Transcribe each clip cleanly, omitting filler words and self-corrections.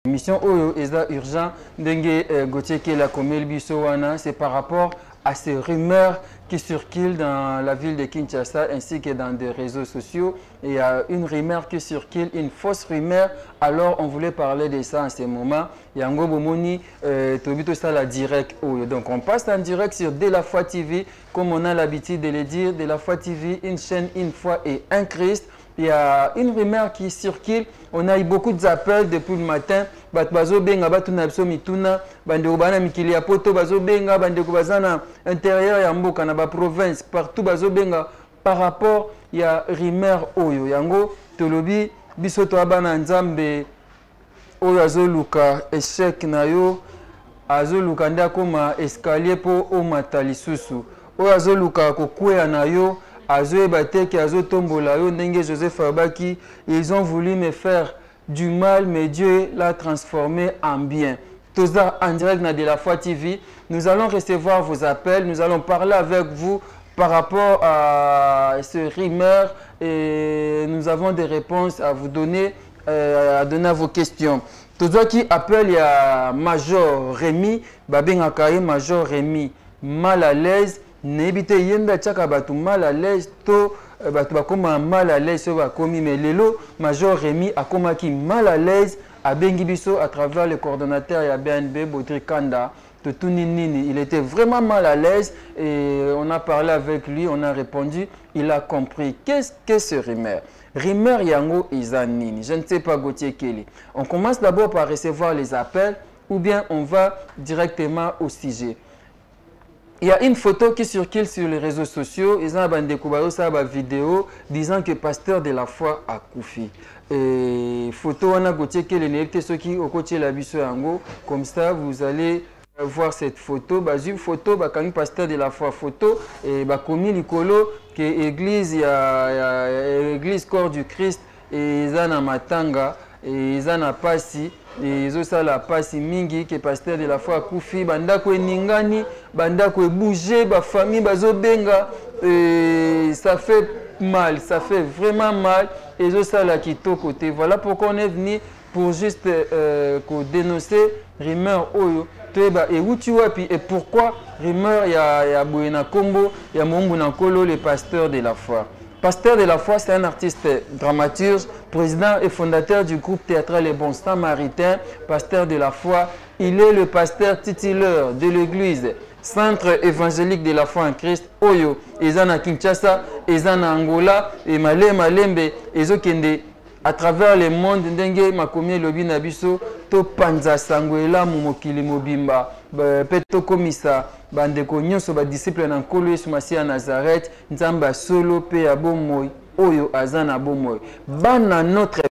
mission oyo eza urgent ndenge Gauthier Kela komeli biso wana, c'est par rapport à ces rumeurs qui circulent dans la ville de Kinshasa ainsi que dans des réseaux sociaux. Il y a une rumeur qui circule, une fausse rumeur. Alors on voulait parler de ça en ce moment. Yango Bomoni, Tobito Sala direct. Donc on passe en direct sur De La Foi TV, comme on a l'habitude de le dire. De La Foi TV, une chaîne, une foi et un Christ. Il y a une rumeur qui circule. On a eu beaucoup d'appels depuis le matin. Bazo benga batuna biso mituna bande bana mikili ya poto bazo benga bande ko bazana intérieur ya mboka na ba province partout bazo benga par rapport ya rumeur oyo yango tolobi biso to bana nzambe oyo azoluka échec na yo azoluka nda koma escalier po o matali susu oyo azoluka kokwea na yo azoyeba te ke azotombola yo ndenge Joseph Abaki. Ils ont voulu me faire du mal, mais Dieu l'a transformé en bien. Tout ça en direct dans De La Foi TV. Nous allons recevoir vos appels, nous allons parler avec vous par rapport à ce rumeur et nous avons des réponses à vous donner, à donner à vos questions. Tout ça qui appelle, il y a Major Rémi, Babin Akaye, Major Rémi, mal à l'aise. Nebite yenda tchaka batu mal à l'aise to batu bakoma mal à l'aise so bakomi mais lelo Major Rémi akoma ki mal à l'aise à bengi biso à travers le coordonnateur ya BNB Baudry Kanda Totuni Nini. Il était vraiment mal à l'aise et on a parlé avec lui, on a répondu, il a compris. Qu'est-ce que ce rumeur? Rumeur yango izanini. Je ne sais pas Gauthier Keli. On commence d'abord par recevoir les appels ou bien on va directement au sujet. Il y a une photo qui circule sur les réseaux sociaux. Ils ont une vidéo disant que pasteur de la foi a Koufi. Photo on a Gauthier qui est ceux qui au côté la biso yango. Comme ça, vous allez voir cette photo. Une photo, quand pasteur de la foi photo et commis l'icolo que église église corps du Christ et ils ont matanga et ils ont pasi. Et ça la passe mingi que pasteur de la foi Koufi banda ko ningani banda ko bouger ba famille bazo benga ça fait mal, ça fait vraiment mal et ça la quito côté. Voilà pourquoi on est venu pour juste dénoncer rumeur oyo et où tu vois et pourquoi rumeur ya Boyena Kombo ya Mombu Nankolo le pasteur de la foi. Pasteur de la foi, c'est un artiste dramaturge, président et fondateur du groupe théâtral Les Bons Samaritains. Pasteur de la foi, il est le pasteur titulaire de l'église Centre évangélique de la foi en Christ, Oyo, Ezana Kinshasa, Ezana Angola, et Malembe, Ezokende, à travers le monde, Ndenge, Makomi, Lobi Nabiso, To Panza Sanguela, Mumokili Mobimba, Peto Komisa, Bandeko Nyonso, disciple Nankolo, Yesu Nazareth, Nzamba Solo, Pe Abomoy, Oyo, Azana Abomoy. Bana notre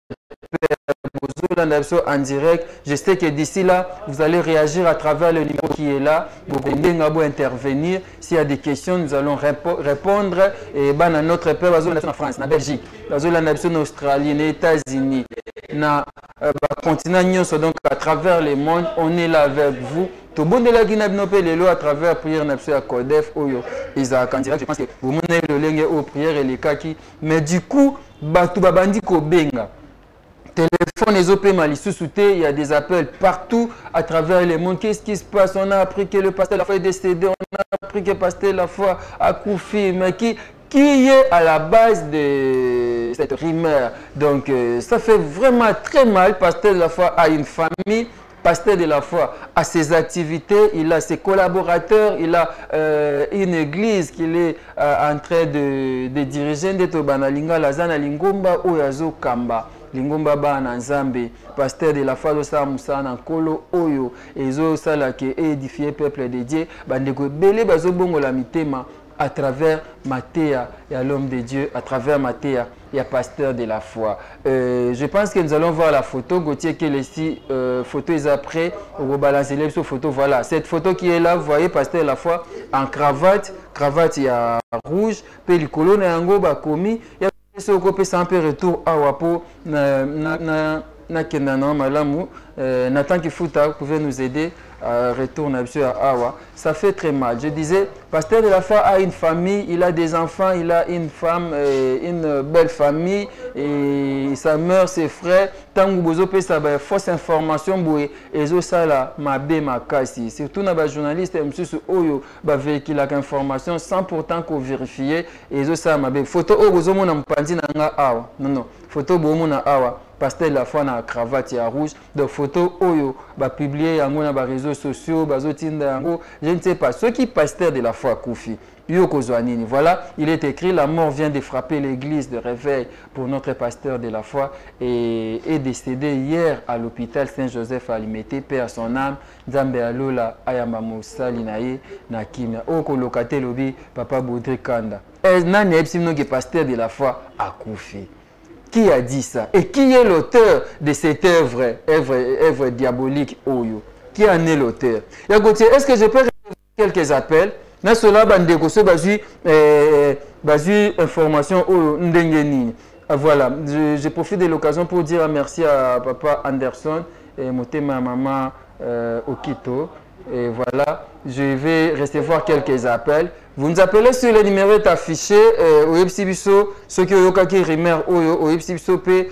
Père, en direct. Je sais que d'ici là, vous allez réagir à travers le numéro qui est là. Vous pouvez intervenir. S'il y a des questions, nous allons répondre. Et bana notre Père, en France, en Belgique, en Australie, aux États-Unis, na continent Nyonso, donc à travers le monde, on est là avec vous. Tout le monde est là qui n'a pas les lois à travers prière à Kodef, Oyo, Isaac en direct. Je pense que vous menez le lien aux prières et les kaki. Mais du coup, Batu Babandi Kobenga. Téléphone les OP Malisusuté, il y a des appels partout à travers le monde. Qu'est-ce qui se passe? On a appris que le pasteur la foi est décédé, on a appris que le pasteur la foi a Koufi, mais qui est à la base de cette rumeur. Donc ça fait vraiment très mal. Pasteur de la foi a une famille. Pasteur de la foi a ses activités, il a ses collaborateurs, il a une église qu'il est en train de diriger. Ndetobanalinga Lazana Lingomba Oyazo Kamba. Lingomba Bana Nzambe, pasteur de la foi de Musana Kolo Oyo, Ezo Salake édifié peuple de Dieu, Bandeko Bele Bazo Bongo la mitema à travers Mathéa, il y a l'homme de Dieu, à travers Mathéa, il y a pasteur de la foi. Je pense que nous allons voir la photo. Gauthier Kelesi, photo est après, on va balancer les photos. Voilà, cette photo qui est là, vous voyez, pasteur de la foi en cravate, il y a rouge, pelicolo, Nango, Bakomi, il y a ce qu'on un peu retour à Wapo, na Kendana Malamu, Nathan Kifuta, vous pouvez nous aider à retourner à Awa. Ça fait très mal. Je disais, Pasteur de la foi a une famille, il a des enfants, il a une femme, une belle famille, et sa mère, ses frères. Tant que vous avez une fausse information, et ça là, ma bé, ma casse. Surtout dans les journalistes, ils véhiculent l'information sans pourtant qu'on vérifie. Et ça, ma bé. Photo, vous avez une non, non. Photo, vous avez awa. Pasteur de la foi na cravate ya rouge. Donc, photo, oyo, publié dans les réseaux sociaux, je ne sais pas. Ceux qui pasteur de la foi, Koufi. Voilà, il est écrit, la mort vient de frapper l'église de réveil pour notre pasteur de la foi et est décédé hier à l'hôpital Saint-Joseph à Limité, paix à son âme, Nzambe Alola, Ayamba Moussali Naye, Nakimia, Oko Lokate Lobi, Papa Baudré Kanda. Nani Epsimno qui est pasteur de la foi à Koufi. Qui a dit ça? Et qui est l'auteur de cette œuvre diabolique Oyo? Qui en est l'auteur? Est-ce que je peux recevoir quelques appels? Dans cela, information voilà, je profite de l'occasion pour dire merci à papa Anderson et ma maman Okito. Et voilà, je vais recevoir quelques appels. Vous nous appelez sur le numéro affiché au Epsibiso, ceux qui ont eu rimer au Epsibiso et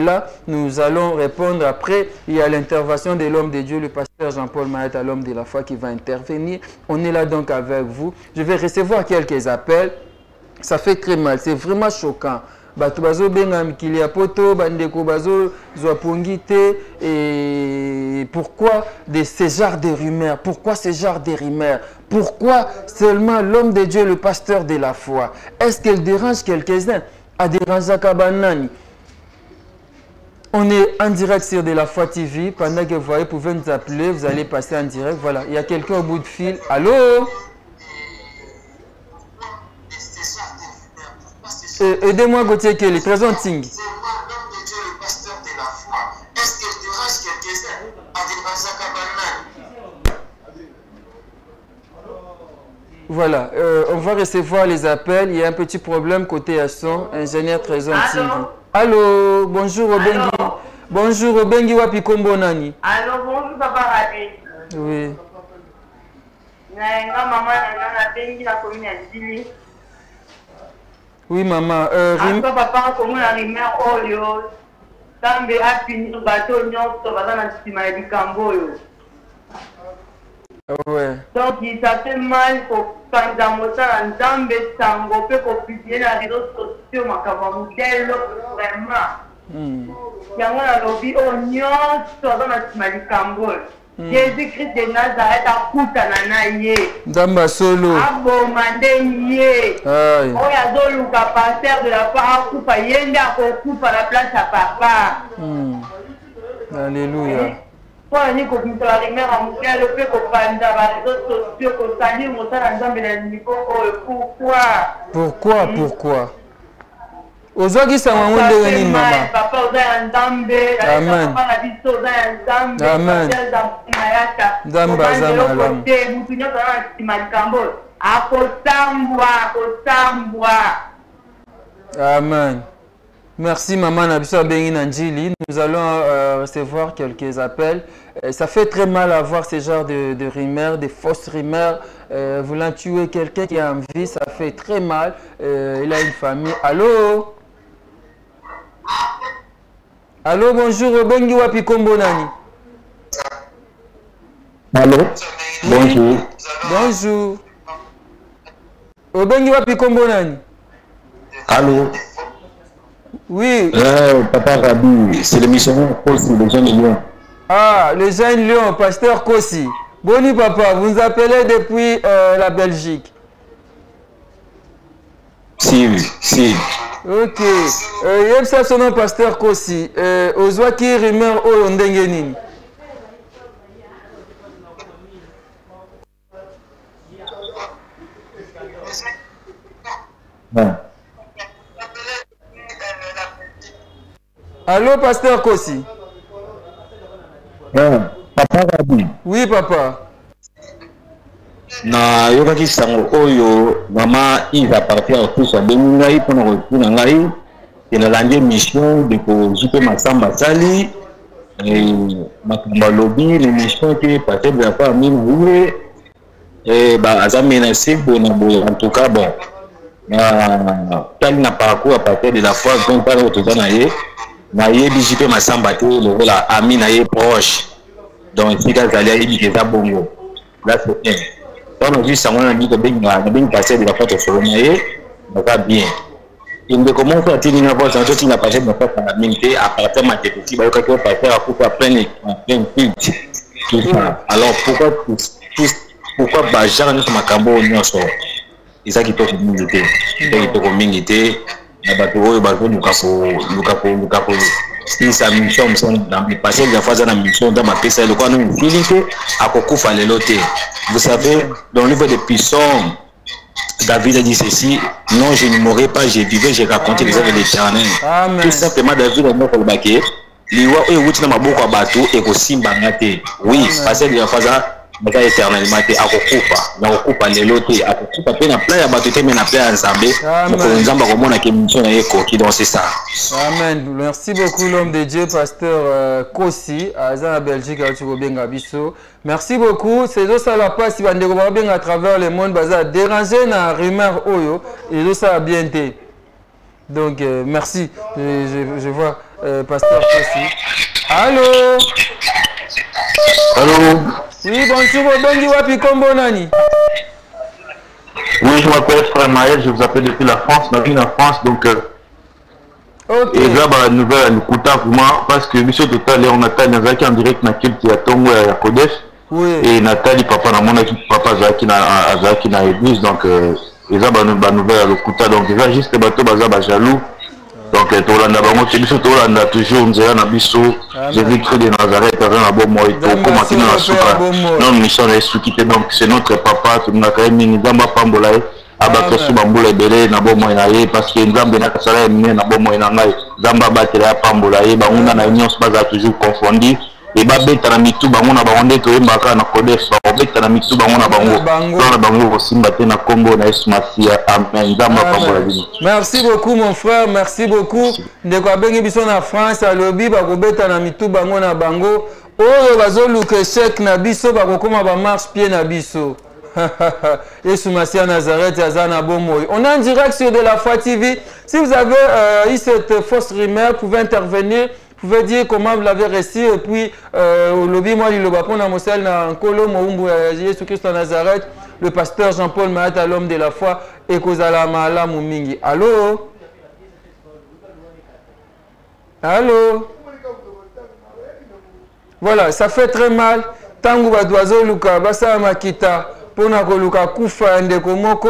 là, nous allons répondre. Après, il y a l'intervention de l'homme de Dieu, le pasteur Jean-Paul Maët, l'homme de la foi qui va intervenir. On est là donc avec vous. Je vais recevoir quelques appels. Ça fait très mal, c'est vraiment choquant. Bato bazo bengam kilia poto bandeko bazo zoapongite et pourquoi de ce genre de rumeurs? Pourquoi ce genre de rumeurs? Pourquoi seulement l'homme de Dieu, le pasteur de la foi? Est-ce qu'elle dérange quelques-uns? A déranger Kabanani? On est en direct sur De la Foi TV. Pendant que vous pouvez nous appeler, vous allez passer en direct. Voilà, il y a quelqu'un au bout de fil. Allô? Aidez-moi, Gauthier Kelly, présenting. Voilà, on va recevoir les appels. Il y a un petit problème côté son. Ingénieur Trésor Ting. Allô, bonjour Obengi. Bonjour Obengi Wapikombo Nani. Allô, bonjour Papa Rabi. Oui. Oui, maman. Papa, comment la rumeur Olio, Tambe a fini le bateau, Nyonso, dans la cima du Camboyo. Ouais. Donc, ça fait mal pour Pandamosa, en Tambe, Sango, pour publier la réseaux sociaux, ma cavamudelle, vraiment. Il y a un lobby, Nyonso, dans la cima du Camboyo. Jésus-Christ de Nazareth a Koutananaye. Damba solo. Abomandeye. Oya Zoluka, pasteur de la foi, Koupa Yenda, Koupa la place à papa. Alléluia. Pour la nuit, qu'on puisse la rumeur à Moukia, le fait qu'on parle dans les réseaux sociaux, qu'on salue, on s'en ensemble dans le niveau. Pourquoi? Pourquoi? Ozwaki sango ndenge nini mama? Papa oza nzambe, amen. Papa na biso oza nzambe, amen. Nzambe aza malamu. Mutu nyonso na nsima likambo akosambwa. Amen. Merci maman na biso abengi na njili. Nous allons recevoir quelques appels. Ça fait très mal à voir ce genre de rumeurs, de fausses rumeurs. Voulant tuer quelqu'un qui a envie, ça fait très mal. Il a une famille. Allô? Allô, bonjour, Obengi Wapi Kombo Nani. Allô? Oui. Bonjour. Bonjour. Obengi Wapi Kombo Nani. Allô? Oui. Papa Rabi, c'est le missionnaire Kossi, le jeune lion. Ah, le jeune lion, pasteur Kossi. Boni papa, vous nous appelez depuis la Belgique. Si. Ok. Yebsa sono pasteur Kossi. Ozwaki rumeur oyo ndenge nini? Bon. Allô, pasteur Kossi. Papa Rabi. Oui, papa. Na yokaki sango oyo mama il appartient à tous à bengai pour nous retourner ngai et la langue mission de ko jipe masamba sali et makamba lobby l'émission qui est passée de la part mine et aza menacé en tout cas bon tali na parcours à partir de la fois 20 ans autour na ye JP Massamba te le la ami na ye proche donc si Kazalia il dit ça bongo là c'est bien on a vu ça on a dit que bien passé de la fois sur na va bien il me commence à tenir une voix quand il a passé de la fois à minute à partir de ma tête aussi bah quand on passer à couper à plein culte tout ça alors pourquoi genre nous makambo on sort et ça qui peut communauté na bato oyo bazo luka ko si sa mission dans le passé la phase de mission dans ma pesa le quoi nous feeling akokufa lelo te vous savez dans le livre de Psaume David a dit ceci non je ne mourrai pas je vivrai j'ai raconté les œuvres de l'Éternel tout simplement David a moko baké liwa oyo wuti na maboko ya bato et ko simba ngate oui passé de la phase mais éternellement akokufa lelo te akokufa pe na plan ya bato te mais na plan ya Nzambe donc Nzambe akomona ke mission na ye koki donc c'est ça. Amen. Merci beaucoup l'homme de Dieu pasteur Kosi aza na Belgique ati ko benga biso. Merci beaucoup. C'est ça la passe si bandeko ba benga à travers le monde baza déranger na rumeur oyo et ça a bien été. Donc merci. Je vois pasteur Kosi. Allô. Allô. Oui, bonjour, Bongi Wapi Kombo Nani. Oui, je m'appelle Frère Maël, je vous appelle depuis la France, ma vie en France, donc ok. Et là, bah, nouvelle à nous coûter vraiment, parce que mission total, on a Nathalie en direct dans quel qui a Tongo à Kodesh, oui. Et Nathalie, papa, dans mon équipe, papa Zaki na église, donc et là, bah, nouvelle à le coûter, donc déjà, juste les bateaux, bah, jaloux. Donc, Tolanda, Tolanda, toujours, nous avons un biseau, Jésus-Christ de Nazareth, avec un bon mot, et tout, maintenant, la souka. Non, mission est sous-quitté, donc c'est notre papa, tout le monde a quand même mis Nzamba Pambolaï, Abakasu Bamboula Belé, Nabo Moïnaï, parce que Nzamba Nakasara est miné, Nabo Moïnaï, Zamba Batera Pambolaï, Baouna na Union Spaza toujours confondu. Et babeta na mitu bango na bango ndeto yembaka na Kodesh babeta na mitu bango na bango simba te na Congo na Yesu Masia amen Nzamba pambola bino. Merci beaucoup mon frère, merci beaucoup. Ndeko abengi biso na France alobi bakobeta na mitu bango na bango oyo bazoluka échec na biso bakokoma ba marche pied na biso. Yesu Masia Nazareth azana bomoy. On est en direct sur De La Foi TV. Si vous avez eu cette fausse rumeur, vous pouvez intervenir. Vous pouvez dire comment vous l'avez reçu et puis au lobby moi il va prendre Mosel na Nkolo Moumbu Jésus Christ de Nazareth, le pasteur Jean-Paul Mahata l'homme de la foi et Kozala Mahala Mumingi. Allô? Allô? Voilà, ça fait très mal. Tangu badwazo luka basa makita pona ko luka kufa ndeko moko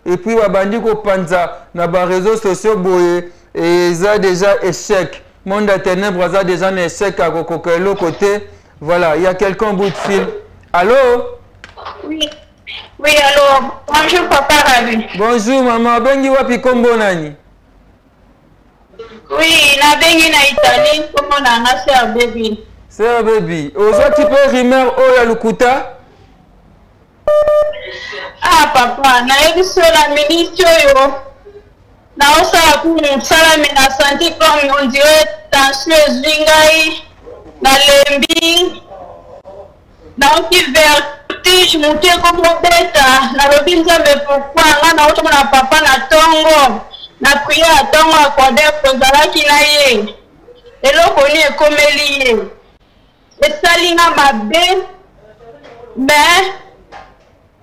et puis babandi ko panza na ba réseaux sociaux boye et ça déjà échec. Monde à ténèbres a déjà un échec à l'autre côté. Voilà, il y a quelqu'un au bout de fil. Allô? Oui. Oui, allô. Bonjour, papa Rabi. Bonjour, maman. Bengi wapi kombo nani? Oui, na bengi na Italie. Comment on a sœur baby? Sœur baby. Aujourd'hui, tu peux rumeur au Yalukuta? Ah, papa, na ebiso la ministre yo. Na osala kusala me na santé comme on dirait tension ezwingai na lembi na oki vertige mutu ekomobeta nalobi nzambe pourquoi nga na otoma na papa na ntongo na priere ya ntongo ya kodef ozalaki na ye eloko ni ekomeli ye esali nga mabe mais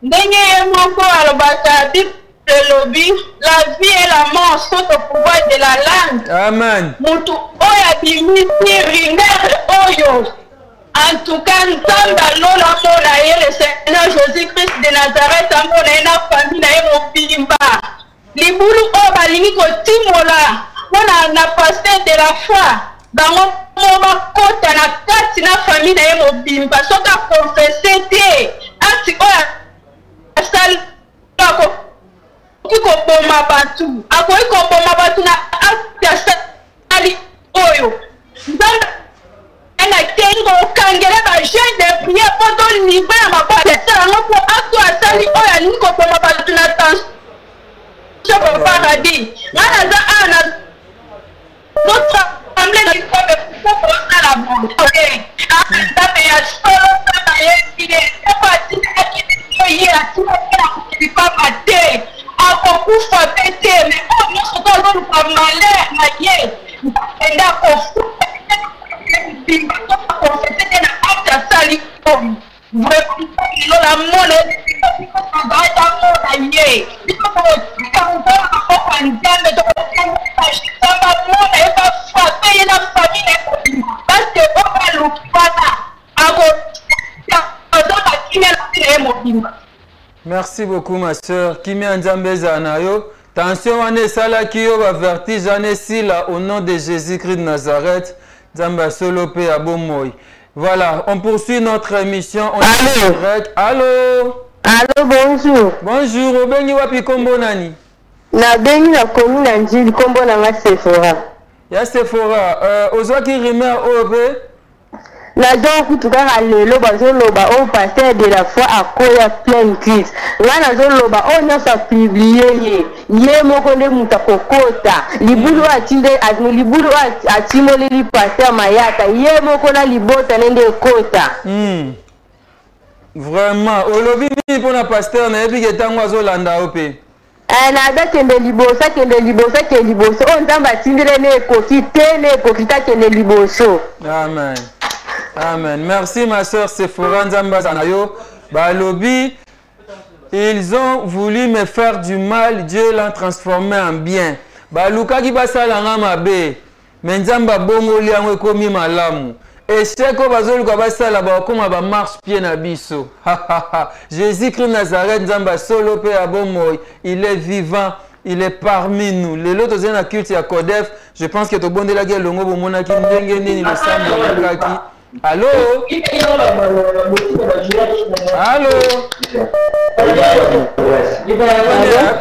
ndenge ye moko alobaka le lobby, la vie et la mort sont au pouvoir de la langue. Amen. Mutu oya dimiti rimere oyo. En tout cas, Nzamba lola mona ye le Seigneur Jésus-Christ de Nazareth amona na famille na ye mobimba. Libulu o balingi ko timola mona na pasteur de la foi. Bango moma kota na kati na famille na ye mobimba soka confesser te. Ati oya asal ko iko boma batu ako iko boma batu na afya sali oyo nzamba ena kengo kangere ba jeune de prière poto niveau ya mabale sala ngoko ato asali oyo alingi ko boma batu na tension paradis ngana za ana notre assemblée de peuple pour ça la bonne ok ndabe ya solo na ye ile pas dit ki ye Merci beaucoup ma soeur. Kimi Nzambe Zanayo. Tension ane sala kiyo va vertige ane sila au nom de Jésus-Christ de Nazareth. Nzamba solo pe abomoy. Voilà, on poursuit notre émission. On est direct. Allô? Allô, bonjour. Bonjour, obengi wapi kombo nani? Na bengi na komi na njili kombo na nga Sephora. Ya Sephora, ozwaki rimer obe? Na donc tout cas lelo bazo loba au pasteur de la foi à koya plein Christ. Nga na zo loba o nyasa publier ye moko nde muta kokota. Libulu atinde azmu libulu atimole li pasteur Mayata ye moko na libota nende kota. Vraiment, olobi ni pona pasteur na ebi ketango azolanda ope. Na da kende libosa ke liboso on tamba tindire ne koki te ne koki ta kende liboso. Amen. Amen. Merci ma soeur Sephora Nzamba Zanayo. Balobi, ils ont voulu me faire du mal, Dieu l'a transformé en bien. Baluka ki basala nga mabe. Menzamba bongo li anwe komi malamu. Echeko bazoluka basala ba koma ba marche pied na biso. Jésus-Christ Nazareth Nzamba solo pe abomoy. Il est vivant. Il est parmi nous. Les autres ont un culte à Kodef. Je pense que tout le monde est là. Longo bomona ki ndenge nini le sambo kaki. Allô? Allô?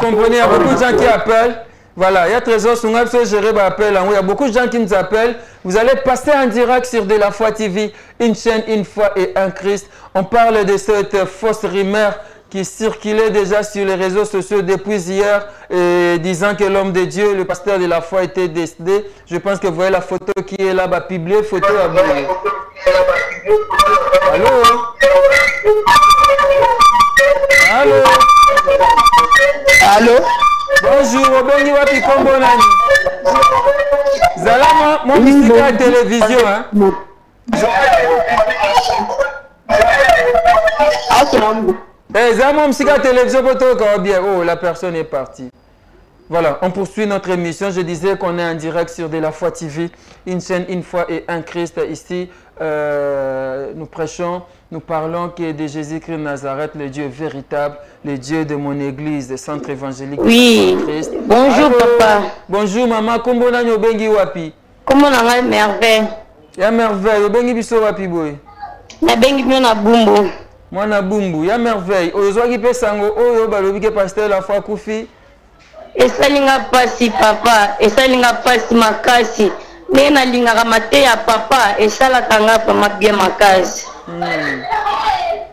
Comprenez, il y a beaucoup de gens qui appellent. Voilà, il y a Trésor Sungab, géré par appel. Il y a beaucoup de gens qui nous appellent. Vous allez passer en direct sur De La Foi TV, une chaîne, une foi et un Christ. On parle de cette fausse rumeur qui circulait déjà sur les réseaux sociaux depuis hier, disant que l'homme de Dieu, le pasteur de la foi, était décédé. Je pense que vous voyez la photo qui est là, bah, publiée, photo à vous. Allô? Allô? Allô? Bonjour, Obengi Wapi Kombo Nani. Zalama, mon musique à la télévision, hein? Télévision, oh, la personne est partie. Voilà, on poursuit notre émission. Je disais qu'on est en direct sur De La Foi TV, une chaîne, une foi et un Christ. Ici, nous prêchons, nous parlons que de Jésus-Christ de Nazareth, le Dieu véritable, le Dieu de mon église, le centre évangélique. Oui, Christ. Bonjour. Allô? Papa. Bonjour maman, comment on bengi wapi? Comment on a merveille? Ya merveille, bengi biso wapi boy? Na bengi na bumbu. Mwana bumbu, ya merveille. Ozwaki pe sango oyo balobi ke pasteur la foi kufi. Esalinga pasi papa, esalinga pasi makasi. Nena linga mate ya papa, esala kanga pa mabie makasi.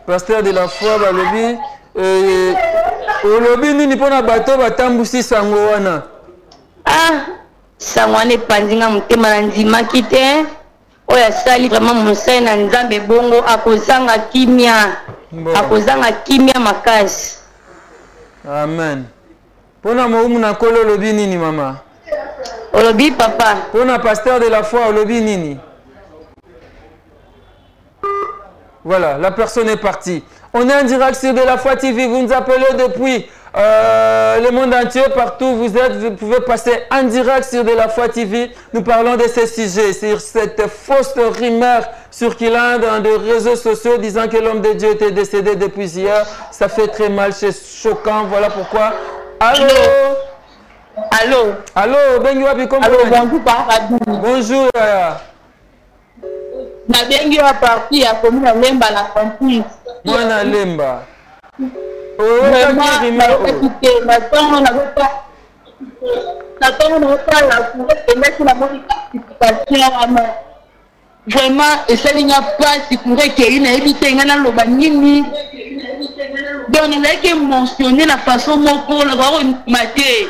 Pasteur de la foi balobi olobi nini pona bato batambusi sango wana? Sango ane panzinga mutema na ndima kite. Oya sali vraiment musai na nzambe bongo akozanga kimia. Akozanga kimia makasi. Amen. Pona moumu na kolo olobi nini mama? Olobi papa. Pona pasteur de la foi olobi nini? Voilà, la personne est partie. On est en direct sur De La Foi TV. Vous nous appelez depuis le monde entier, partout où vous êtes. Vous pouvez passer en direct sur De La Foi TV. Nous parlons de ces sujets, sur cette fausse rumeur circulant dans des réseaux sociaux disant que l'homme de Dieu était décédé depuis hier. Ça fait très mal, c'est choquant. Voilà pourquoi. Allô? Allô? Allô? Bengi wapi kombo? Allô, bonjour papa. Bonjour Yaya. Na bengi wa parti ya komuna Lemba la campus. Mwana Lemba. Vraiment, et ça n'a pas si pourrait qu'il y ait une évité dans le banini. Donc, on a été mentionné la façon dont on va mater.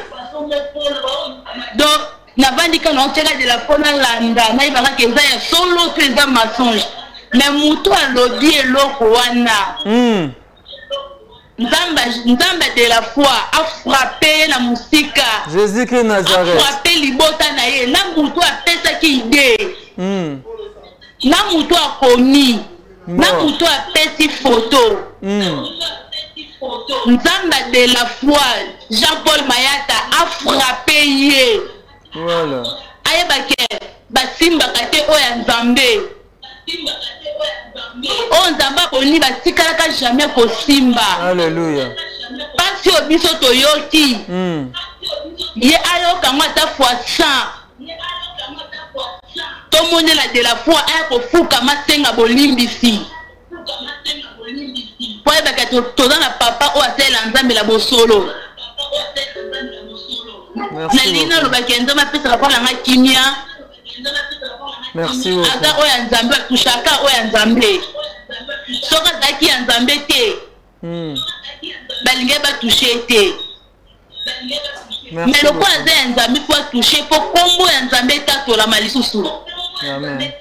Donc, n'a pas dit qu'on a de la faune à l'anda, n'a pas dit que ça solo c'est un mensonge. Mais mouton a lobby et l'eau wana. Nzamba de la foi a frappé la musique. Jésus-Christ Nazareth. A frappé libota na ye. Na mutu a pesa ki idée. Na mutu a komi. Na mutu a pesi photo. Nzamba de la foi, Jean-Paul Mayata a frappé ye. Voilà. Aye bake basimba kate oya Nzambe. On Nzamba koni batikalaka jamais ko simba. Alléluia. Parce que biso toyoki. Ye ayoka ngata fois 100. Tout le monde de la foi a ko fuka masenga bolimbisi. Pour que tout dans la papa ou à celle Nzambe la bosolo. Merci. Nalina lo bakenza ma pesa rapport la kimia. Merci beaucoup. Ata oya Nzambe tushaka oya Nzambe. Soka zaki Nzambe te. Balinge ba toucher te. Mais le quoi Nzambe faut toucher pour combo Nzambe ta to la malisusu. Amen.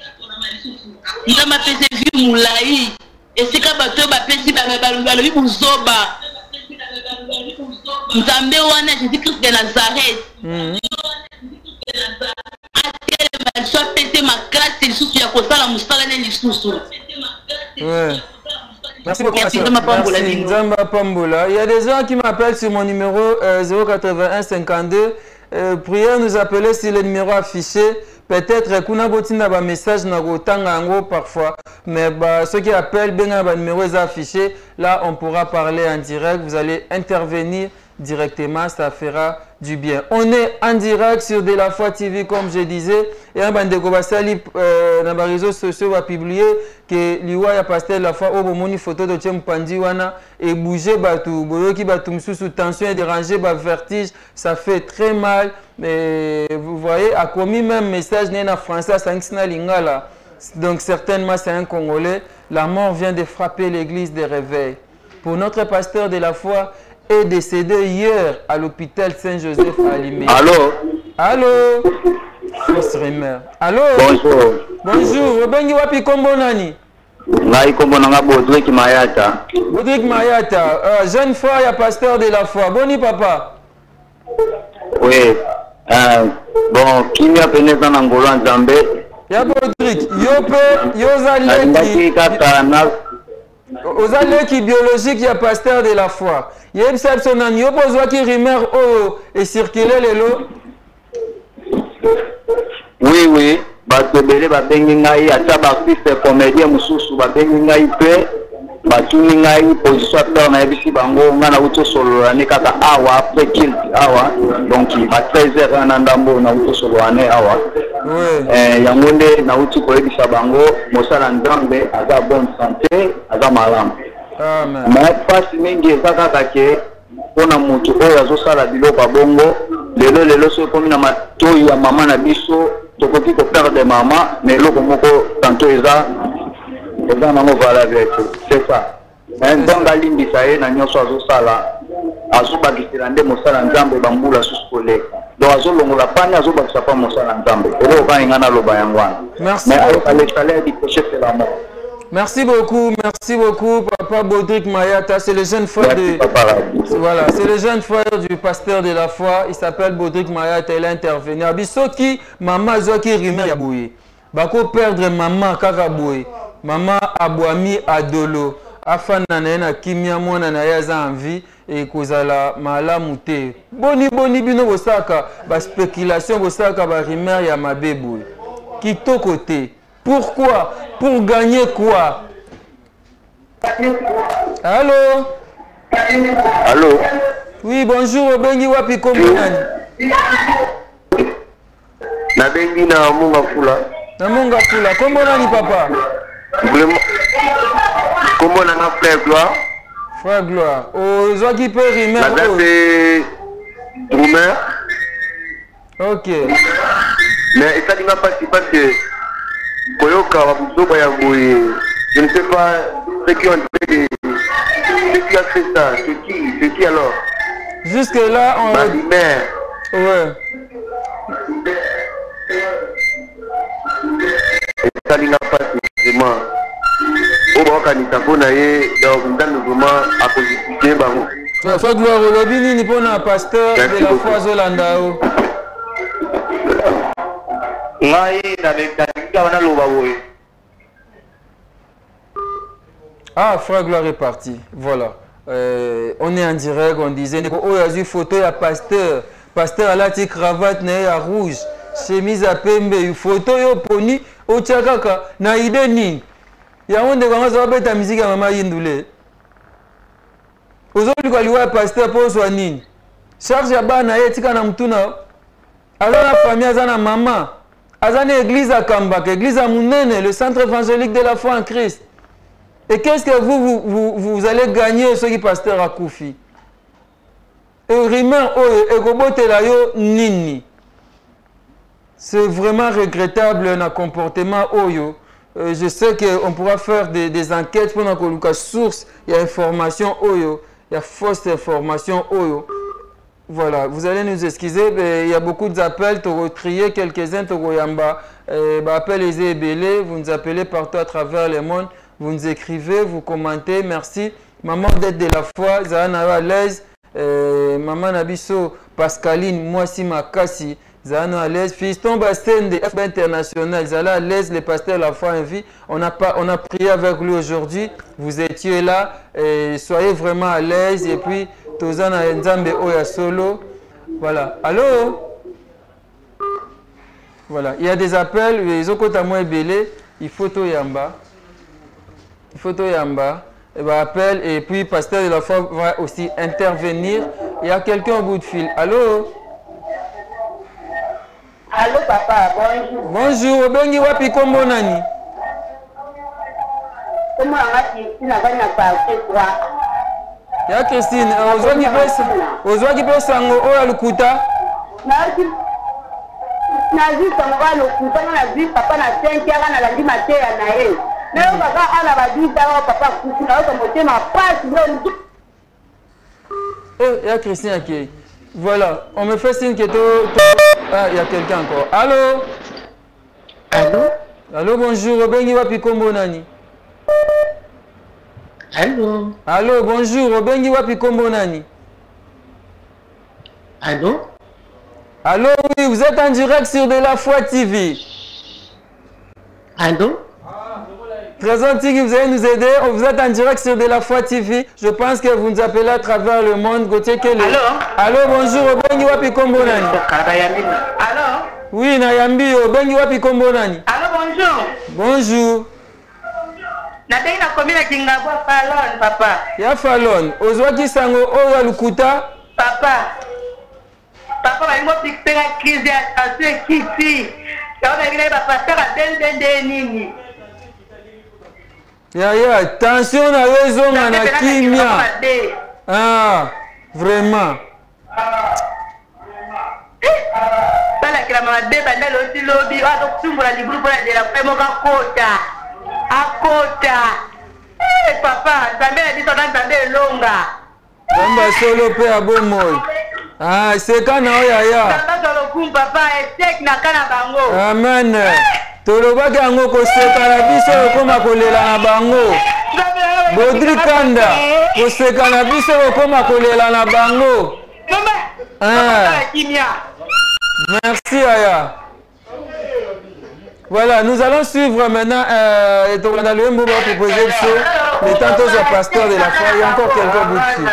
Nzambe pesa vi mulai. Et c'est quand bato ba pesi ba balobi buzoba. Nzambe wana Jésus-Christ de Nazareth. Soit pété ma classe, il souffle à côté la moustache et il souffle. Ouais. Merci beaucoup. Merci Nzamba Pambola. Il y a des gens qui m'appellent sur mon numéro 081 52. Prière nous appeler sur le numéro affiché. Peut-être qu'on a un message parfois, mais ceux qui appellent, le numéro est affiché. Là, on pourra parler en direct. Vous allez intervenir directement, ça fera du bien. On est en direct sur De La Foi TV, comme je disais. Et un bande de dans les réseaux sociaux va publier que l'Iwa ya pasteur la foi au moni photo de Tchem Pandiwana et bouger batou, boyoki batou sous tension et déranger, vertige, ça fait très mal. Mais vous voyez, a commis même message né en français à Sanksina Lingala. Donc certainement c'est un Congolais. La mort vient de frapper l'église des réveils. Pour notre pasteur de la foi est décédé hier à l'hôpital Saint-Joseph à Limé. Allô? Allô? Fausse rumeur. Allô? Bonjour. Bonjour. Obengi wapi kombo nani? Ngai kombo nanga Bodrick Mayata. Bodrick Mayata, jeune foi ya pasteur de la foi. Boni papa? Oui. Bon, kimia peneza na ngolo Nzambe. Ya Bodrick, yo pe yozaleki. Ozaleki biologique ya pasteur de la foi. Yebsabsonan yo pozwa ki rumeur o et circuler lelo. Oui, oui. Batebele babengi ngai ata artiste comédien mususu babengi ngai pe batuni ngai position acteur na yebisi bango ngana uto solo ne kaka awa après kill awa donc à 13h na ndambo na uto solo ane awa yango nde na uti ko yebisa bango mosala Nzambe aza bonne santé aza malamu. Amen. Mais pasi mingi eza kaka ke pona mutu oyo azosala biloko bongo lelo so komi na matoyi ya mama na biso tokoki ko perdre mama mais eloko moko tanto eza nango valable c'est ça. Donc alimbisa ye na nyonso azosala azobakisela nde mosala Nzambe bambula susu koleka donc azolongola pani azobakisa pa mosala Nzambe eloko kaninga na loba yango wana mais le salaire du péché c'est la mort. Merci beaucoup, Papa Bodrick Mayata. C'est le jeune frère voilà, c'est le jeune frère du pasteur de la foi. Il s'appelle Bodrick Mayata. Il a intervenu. Abisoki, maman Zoki Rime Yabouye. Bako perdre maman Kakabouye. Maman Abouami Adolo. Afana na kimia mwana na yaza envie et kozala malamu te. Boni bino bosaka ba spéculation bosaka ba rumeur ya mabebouye. Kitoko te. Pourquoi? Pour gagner quoi? Allô? Allô? Oui, bonjour, Obengi wapi kombonani? Nabengi na Munga Fula. Na Munga Fula, kombonani papa? Vraiment. Comment on a frère Gloire? Frère Gloire. Oh, zo qui peut rimer. La date est rumeur. Ok. Mais ça ne m'a pas si parce que je ne sais pas ceux qui ont fait ceux qui ont fait ça, c'est qui alors? Jusque là on... Ma mère. Ouais. Et ça ne m'a pas vraiment. Au moment où on a donc dans le moment à positionner Voilà, soit gloire au lobby, ni pour un pasteur de la foi Zolandao. Ah, frère Gloire est parti. Voilà. On est en direct, on disait, oh, il y a une photo, il y a pasteur. Pasteur a la petite cravate, il y a rouge. Chemise à pembe, une photo, il y a poni, au tchakaka, na ide ni. Il y a un de comment ça va être la musique à maman Yindoulé. Aujourd'hui, quand il y a un pasteur pour soigner, charge à bas, na yetika na mtuna. Alors la famille, azana maman. Azana église à Kambak, église à Mounene, le centre évangélique de la foi en Christ. Et qu'est-ce que vous allez gagner ce qui pasteur à Koufi? C'est vraiment regrettable un comportement Oyo. Je sais qu'on pourra faire des enquêtes pour la source, il y a information Oyo, il y a fausse information Oyo. Voilà, vous allez nous excuser, mais il y a beaucoup d'appels, tu vas trier quelques-uns, tu vas appeler les ébélés, vous nous appelez partout à travers le monde. Vous nous écrivez, vous commentez, merci. Maman d'être de la foi, Zahana à l'aise. Maman Nabiso, Pascaline, moi si Makassi, Zahana à l'aise. Fiston Bastien de FB International, Zahana à l'aise, les pasteurs de la foi en vie. On a prié avec lui aujourd'hui. Vous étiez là. Soyez vraiment à l'aise. Et puis, Tozana Nzambe Oya Solo. Voilà. Allô? Voilà. Il y a des appels. Les autres moins belé. Il faut tout yamba. Photo Yamba, appelle et puis pasteur de la foi va aussi intervenir. Il y a quelqu'un au bout de fil. Allô? Allô papa, bonjour. Bonjour, Obengi wapi kombo nani? Comment Christine a gagné par quoi? Ya Christine, ozwaki pesa sango oya lukuta? Na vu sango oya lukuta na vu papa na 5 ans na landi mateya na ye. Mais on va à la vie papa il y a Christian qui voilà, on me fait signe que ah, il y a quelqu'un encore. Allô? Allô? Allô, bonjour, Obengi wapi kombo nani? Allô? Allô, bonjour, Obengi wapi kombo nani? Allô? Allô, oui, vous êtes en direct sur De la Foi TV. Allô? Très gentil, vous allez nous aider. Vous êtes en direct sur De la Foi TV. Je pense que vous nous appelez à travers le monde. Gauthier Kele. Allô? Allô, bonjour. Obengi wapi kombo nani? Allô? Oui, Nayambi. Obengi wapi kombo nani? Allô, bonjour. Bonjour. Nataki na commune Kingabwa Falon, papa. Ya Falon. Ozwaki sango oya lukuta? Papa. Papa, balingo fixer la crise ya tension kiti. Saona ngine papa sera dende nini? Ya, tension na raison na kimia. Ah, vraiment. Sala kila mama de banda losi lobi wa kusumbula liburu pour de la fremo ka kota. Akota. Papa, zambe na biso na zambe longa. Zamba solo pe abomoy. Ah, c'est kana oya ya. Zamba solo kum papa, etek na kana bango. Amen. Tolobaki yango koseka na biso okoma kolela na bango. Bodri Kanda, koseka na biso okoma kolela na bango. Merci Aya. Voilà, nous allons suivre maintenant et on a le mot pour proposer le temps aux pasteurs de la foi. Il y a encore quelqu'un bout de fil.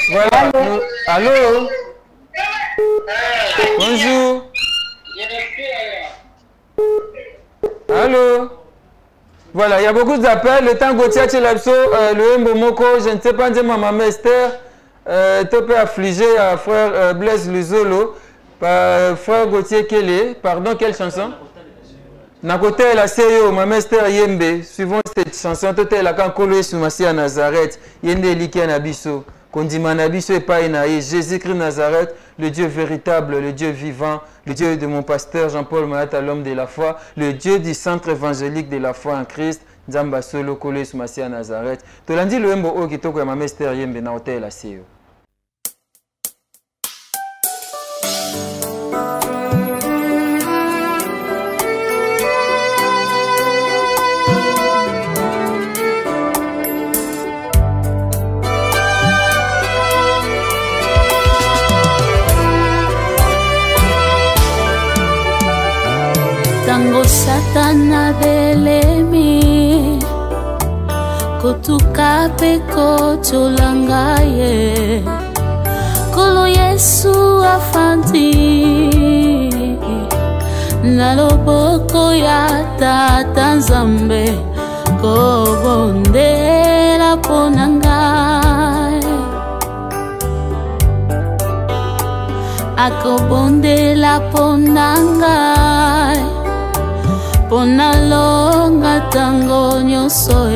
Voilà. Allô? Bonjour. Allô? Voilà, il y a beaucoup d'appels. Le temps Gauthier Tchelapso, le Mbomoko, je ne sais pas, maman Esther, tu peux affliger à frère Blaise Luzolo, frère Gauthier Kele, pardon, quelle chanson? Nakote la seyo, maman Esther Yembe, suivant cette chanson, tu es là quand Kolo Soumasi à Nazareth, Yende Like Nabiso. Kondimanabiso et Païnaï, Jésus-Christ Nazareth, le Dieu véritable, le Dieu vivant, le Dieu de mon pasteur Jean-Paul Mayata, l'homme de la foi, le Dieu du centre évangélique de la foi en Christ, Nzamba Solo, Kole Soumasi à Nazareth. Tolandi le Mbo O Kitoko Mama Esther Yembe na hotel la CEO. Satana belemi kotuka pe kotolangaye kolo Yesu afandi na loboko ya Tata Nzambe kobondela ponangai akobondela ponangai ponalonga tango nyonso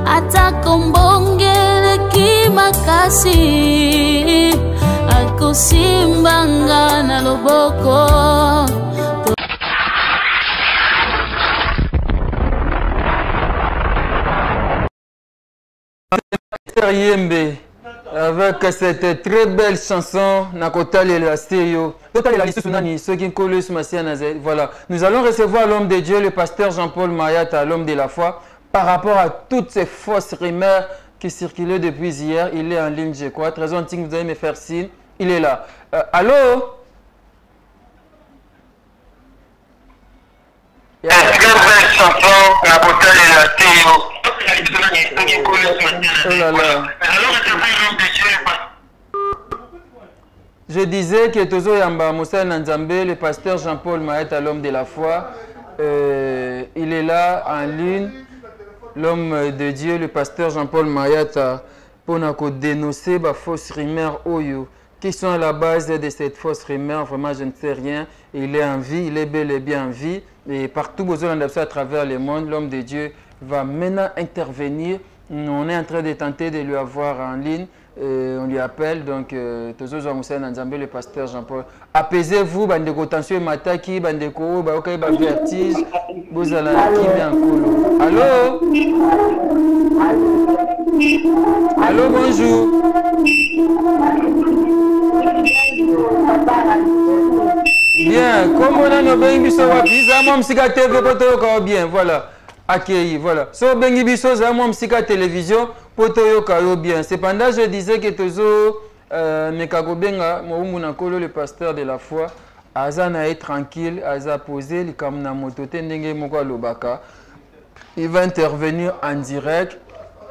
atakombongele kimakasi akosimbanga na loboko. Yembe avec cette très belle chanson Nakotali la Seyo. Voilà, nous allons recevoir l'homme de Dieu, le pasteur Jean-Paul Mayata, l'homme de la foi, par rapport à toutes ces fausses rumeurs qui circulaient depuis hier. Il est en ligne, je crois. Très gentil, vous allez me faire signe. Il est là. Allô? Oh là là. Je disais que Tozo Yamba Moussa Nzambe, le pasteur Jean-Paul Mayata, l'homme de la foi, il est là en ligne, l'homme de Dieu, le pasteur Jean-Paul Mayata, pour nous dénoncer les fausses rumeurs Oyo, qui sont à la base de cette fausse rumeur. Vraiment, je ne sais rien. Il est en vie, il est bel et bien en vie, et partout à travers le monde, l'homme de Dieu va maintenant intervenir. On est en train de tenter de lui avoir en ligne. On lui appelle donc Tozo Moussa Nzambe, le pasteur Jean-Paul. Apaisez-vous, bandeko tension mataki, bandeko baokai ba vertige, bozala kimi ankolo. Allô? Allô, bonjour. Bien, comme on a nos biso wapi, za mom sika TV poto ko bien, voilà. Accueilli, voilà. So bengi biso za mom sika télévision poto yo kayo bien. Cependant, je disais que Tozo Mekagobenga Moumou Nakolo, le pasteur de la foi, Azana est tranquille, Aza posé, li kamna motote ndenge moko lobaka. Il va intervenir en direct.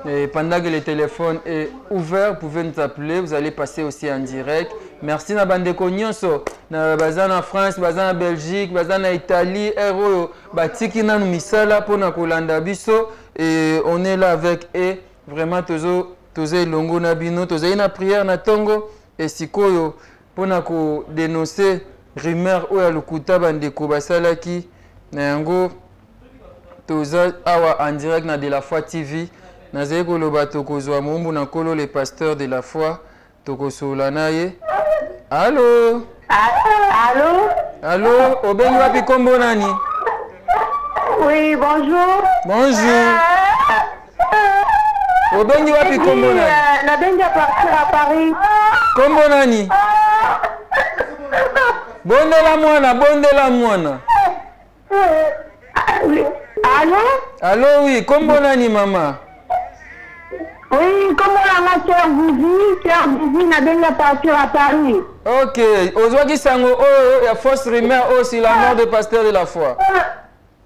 Et pendant que le téléphone est ouvert, vous pouvez nous appeler, vous allez passer aussi en direct. Merci na bandeko nyonso na bazana France, bazana Belgique, bazana Italie, ero batiki na misala pona kolanda biso et on est là avec eux. Vraiment tozo longo na bino, tozo ina prière na tongo et sikoyo pona ko dénoncer rumeur oya lukuta bandeko basalaki na yango tozo awa en direct na de la foi TV. Nazé koloba tokozwa Mumbu Nakolo, le pasteur de la foi, tokosola naye. Allô? Allô? Allô? Obengi wapi kombo nani? Oui, bonjour. Bonjour. Obengi wapi kombo nani? Nabengi partir à Paris. Kombo nani? Bondela mwana. Allô? Allô, oui, kombo nani mama? Oui, comment la Pierre Vivi n'a bien partir à Paris. Ok, aujourd'hui sango il y a fausse rumeur aussi la mort du pasteur de la foi.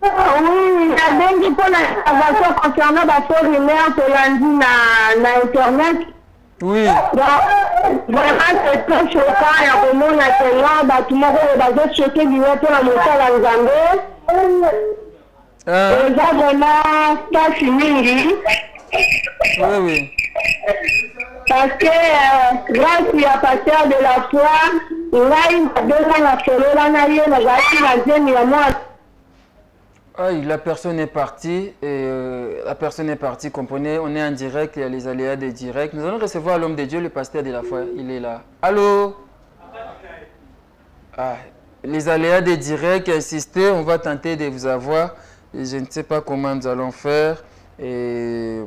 Oui, la bien pour l'intervention concernant la fausse rumeur que lundi na internet. Oui. Donc, vraiment c'est très choquant et à moment là tout le monde va choquer du pour la montée à l'Anzambe. Et ça vraiment pas fini. Oui. Parce que grâce à pasteur de la foi, la personne est partie comprenez, on est en direct, il y a les aléas des directs. Nous allons recevoir l'homme de Dieu, le pasteur de la foi, il est là. Allô? Les aléas des directs, insistez, on va tenter de vous avoir. Et je ne sais pas comment nous allons faire. Et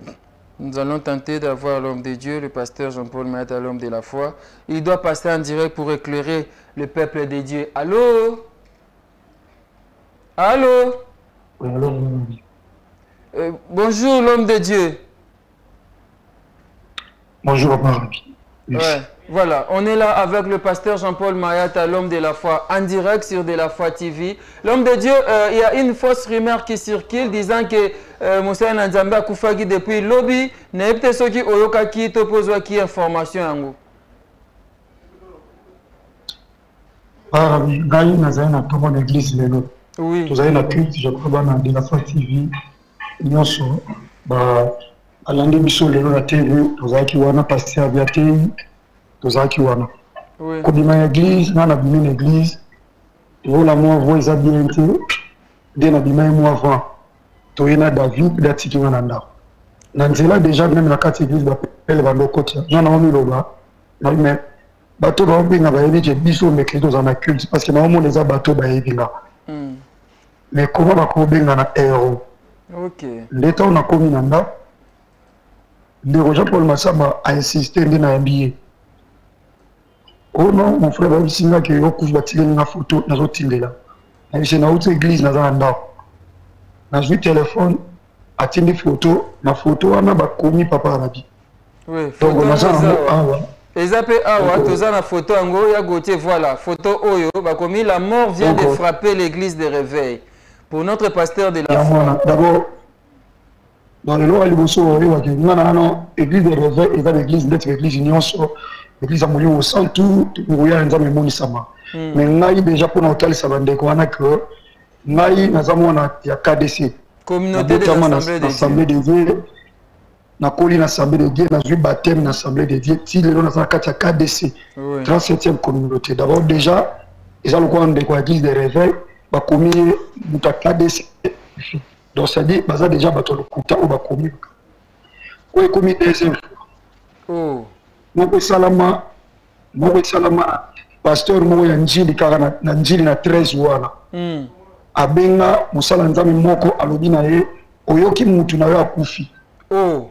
nous allons tenter d'avoir l'homme de Dieu, le pasteur Jean-Paul Mayata, l'homme de la foi. Il doit passer en direct pour éclairer le peuple de Dieu. Allô? Allô? Bonjour l'homme de Dieu. Bonjour papa. Ouais. Voilà, on est là avec le pasteur Jean-Paul Mayata, l'homme de la foi, en direct sur De la foi TV. L'homme de Dieu, il y a une fausse rumeur qui circule disant que Moussa Nzambe a koufaki depuis lobby. N'est peut-être ce qui oyoka qui te pose qui information yango. Ah oui, Gaï Nazaï na tomo l'église lelo. Oui. Vous avez la culte, je crois, dans De la foi TV. Nyonso, bah, alandi biso lelo na TV, vous avez qui wana passer à Biaté. Tozaki wana. Oui. Kobima l'église, na bima l'église. Voilà moi voix za bien te. De na bima moi avant. Toyena David datiki wana nda. Na nzela déjà même na kati église ba pele ba lokoti. Na na omi loba. Na mais bato ba binga ba yebi biso mekri dans un culte parce que na omo les bateaux ba yebinga. Mais comment ba ko benga na héros. OK. L'état on a commis nanda. Le Jean-Paul Massamba a insisté na MBA. Oh non, mon frère, il y a une photo, il y a une église, il y a un téléphone, il y a une photo, la photo, il y a commis papa Arabi. Oui, photo. Et après, il y a une photo, il y a voilà, photo Oyo, la mort vient de frapper l'église de réveil. Pour notre pasteur de la foi. D'abord, dans le loi, il y a l'église de réveil, il y a l'église d'être l'église union. L'église a mouru au centre, il y a un zame moni sama. Mais ngai déjà pour notre ça va découvrir que ngai nazamo na ya KDC. Communauté de l'Assemblée de Dieu. Na koli na Assemblée de Dieu, na ju baptême na Assemblée de Dieu. Si le na kati KDC. 37e communauté. D'abord déjà, ils ont le coin de l'église de réveil, ba commis muta KDC. Donc ça dit baza déjà bato le kuta ou ba commis. Oui, commis deuxième. Oh. Moko salama pasteur moko ya njili kaka na njili na 13 wana abenga musala nzambe moko alobi na ye oyoki mutu na yo akufi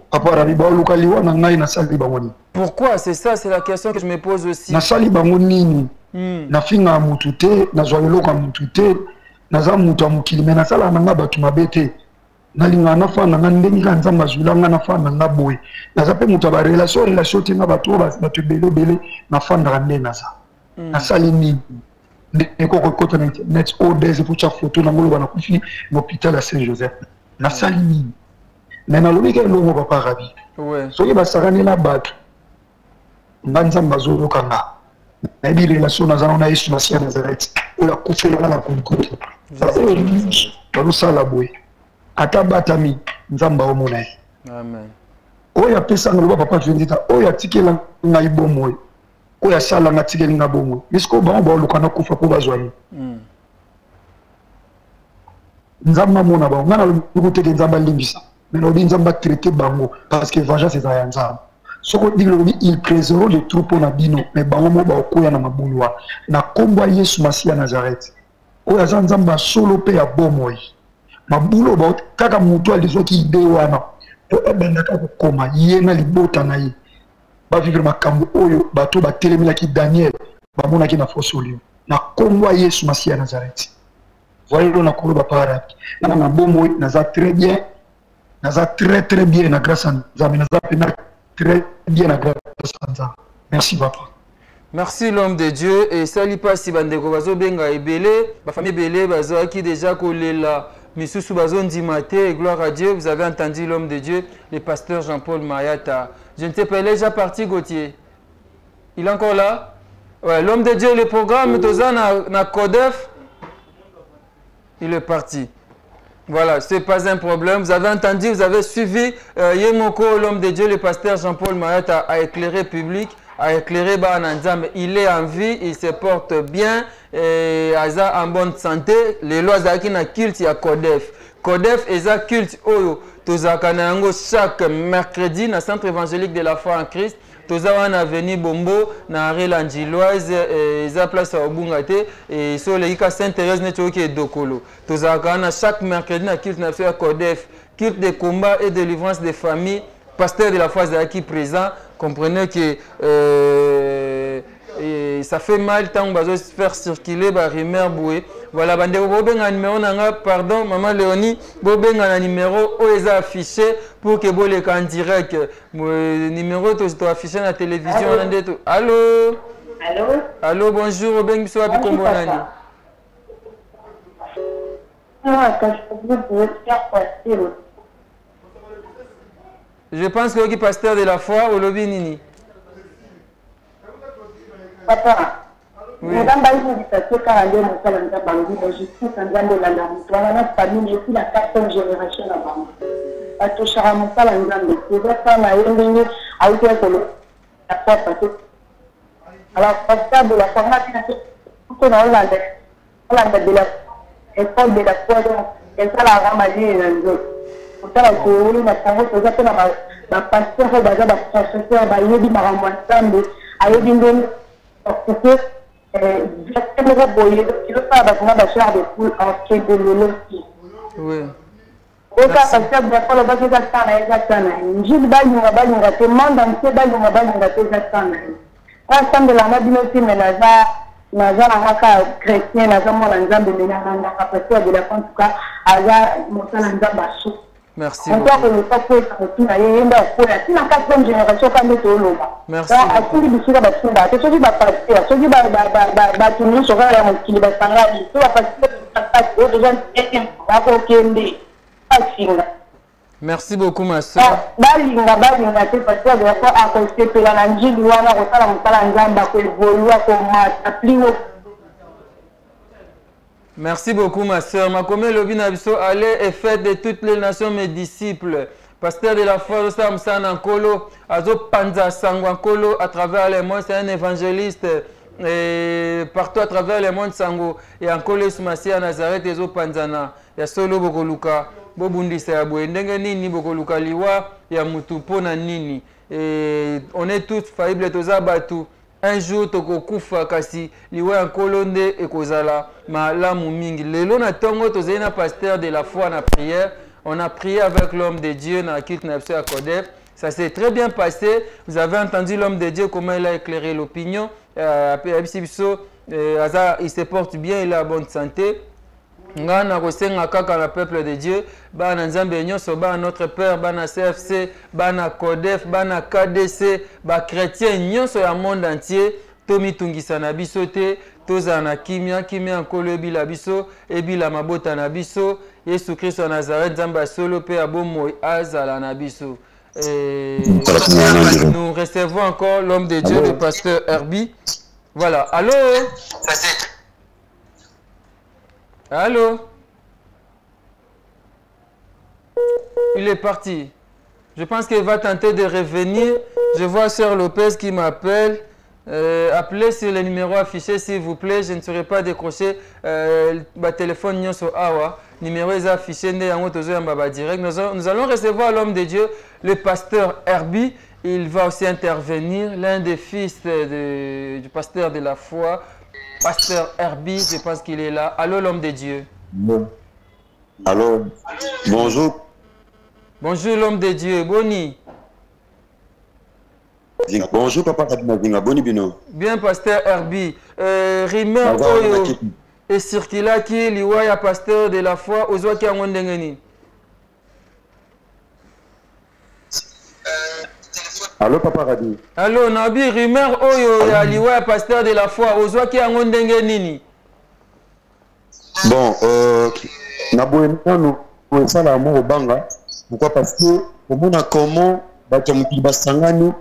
papa Arabi baoluka liwa na ngai nasali bango nini. Pourquoi? C'est ça, c'est la question que je me pose aussi. Nasali bango nini nafinga ya mutu te nazwa eloko ya mutu te naza mutu ya mokili me nasala na nga bato mabe te nalinga na fa na ndenge ka nzamba zulanga na fa na boye naza pe mutu ba relation te na bato bato belé na fa na ndenge naza na sali ni ndeko ko kota na internet odez pour cha photo na ngolo bana kufi l'hôpital à Saint-Joseph na sali ni mais na lobi ke longo papa Arabi soki basakani na bato nzamba zolo kanga na bi relation na zana na Yesu Masia Nazareth ola kufela na konkote ça sala boye atabatami nzamba omona. Amen. Oya pesa ngolo papa vendita oya tikela ngai bomoy. Oya sala ngatikela nga bomoy. Bisko ba luka na kufa ko bazwani. Nzamba mona ba ngana lukuteke nzamba limbisa. Mais lobi nzamba traiter bango parce que vengeance c'est ya nzamba. Soko dit lobi il préserve les troupeaux na bino mais bango mo ba okoya na mabulwa. Na kombo Yesu Masia Nazareth. Oya nzamba solo pe ya bomoy. Mabulo ba kaka mutu alizoki ide wana to ebandaka kokoma ye na libota na ye ba vivre makambo oyo bato ba telemela ki Daniel ba mona ki na fosolio na komwa Yesu Masia Nazareth. Voyez na koloba para na bomo naza très bien naza très bien na grâce à Nzambe naza pena très bien na grâce à Nzambe. Merci papa. Merci l'homme de Dieu et sali pasi bandeko bazo benga ebele ba famille ebele bazo ki déjà kolela Misusu Bazon Dimate, gloire à Dieu, vous avez entendu l'homme de Dieu, le pasteur Jean-Paul Mayata. Je ne sais pas, il est déjà parti, Gauthier. Il est encore là? Ouais, l'homme de Dieu, le programme, na Codef, il est parti. Voilà, ce n'est pas un problème. Vous avez entendu, vous avez suivi Yemoko, l'homme de Dieu, le pasteur Jean-Paul Mayata a éclairé public, a éclairé Bananzam. Il est en vie, il se porte bien. Et en bonne santé, les lois qui na culte ya Codef. Codef est un culte oyo tozakanango chaque mercredi na centre évangélique de la foi en Christ. Tozawa na avenue Bombo na Arrêt Langiloise eza place à Obungate et sur les cas Sainte-Thérèse nettoké dokolo. Tozakana chaque mercredi na culte na fait Codef, culte de combat et de délivrance des familles. Pasteur de la foi qui présent, comprenez que et ça fait mal tant que faire circuler rumeur bouée Voilà, bandeko bobenga numéro nanga, pardon, maman Léonie, bobenga na numéro où est affiché pour que bolé en direct. Numéro to affiché na télévision ndeto. Allô? Allô? Allô, bonjour, bobenga biso wapi kombo nani? Je pense que le pasteur de la foi au lobby nini. Papa. Oui. Madame Baïs dit que quand on est dans le Bango, je suis en train de la famille, je suis la 4e génération là Bango. Parce que je suis en train de la c'est ça ça m'a aidé à être la foi parce que alors pasteur de la formation tout dans la de la école de la foi donc et ça la ramagie pour ça que on a fait ça pour la pasteur va ba professeur ba yedi marambo ensemble ayebi ndeni parce que exactement boyer tu veux pas avoir la chair de poule en quai de l'eau oui au cas parce que bien pour le bas de ça exactement njili balunga te monde entier balunga te exactement ensemble la mabinosi menaza naza na maka chrétien naza mwana nzambe menanga kapasteur de la en tout cas aza mosala nzambe asu. Merci beaucoup. Merci. Merci beaucoup, ma soeur. Merci beaucoup, ma soeur. Ma commune Lobinabiso, allez et faites de toutes les nations mes disciples. Pasteur de la foi, Samson Ankolo, Azo Panza Sangwankolo, à travers le monde, c'est un évangéliste. Et partout à travers le monde, Sango. Et Ankolo Sumasi à Nazareth, Ezo Panzana. Ya solo Bokoluka. Bobundi Sayabou. Ndenge nini Bokoluka liwa, ya mutupo na nini. Et on est tous faillibles, toza batu. Un jour, toko kufa kasi liwa Nkolonde et kozala malamu mingi. Lelo na tongo tozena pasteur de la foi na prière. On a prié avec l'homme de Dieu dans la culte Napsé à Kodef. Ça s'est très bien passé. Vous avez entendu l'homme de Dieu, comment il a éclairé l'opinion. Il se porte bien, il a bonne santé. Ngana kosenga kaka na peuple de Dieu, bana nzambe nyonso ba notre père, bana CFC, bana Kodef, bana KDC, ba chrétien nyonso ya monde entier, tomi tungisa na biso te, toza na kimia nkolo ebila biso, ebila mabota na biso, Yesu Christ en Nazareth, nzambe solo pe abomo azala na biso. Nous recevons encore l'homme de Dieu, le pasteur Herbie. Voilà, allô? Allô? Il est parti. Je pense qu'il va tenter de revenir. Je vois Sœur Lopez qui m'appelle. Appelez sur le numéro affiché s'il vous plaît. Je ne saurais pas décrocher le téléphone Nyonso Awa. Numéro est affiché. Nous allons recevoir l'homme de Dieu, le pasteur Herbie. Il va aussi intervenir. L'un des fils du pasteur de la foi. Pasteur Herbie, je pense qu'il est là. Allô, l'homme de Dieu. Bon. Allô. Bonjour. Bonjour, l'homme de Dieu. Boni. Bonjour, papa Kadinazinga. Boni Bino. Bien, pasteur Herbie. Rimer Oyo et circula qui liwaya pasteur de la foi aux qui ont ndengeni. Allô, papa Radi. Allô, Nabi, Rimer Oyo ya liwaya pasteur de la foi aux qui ont ndengeni. Bon, nous ça la mort au banga. Pourquoi? Parce que on a comment basangani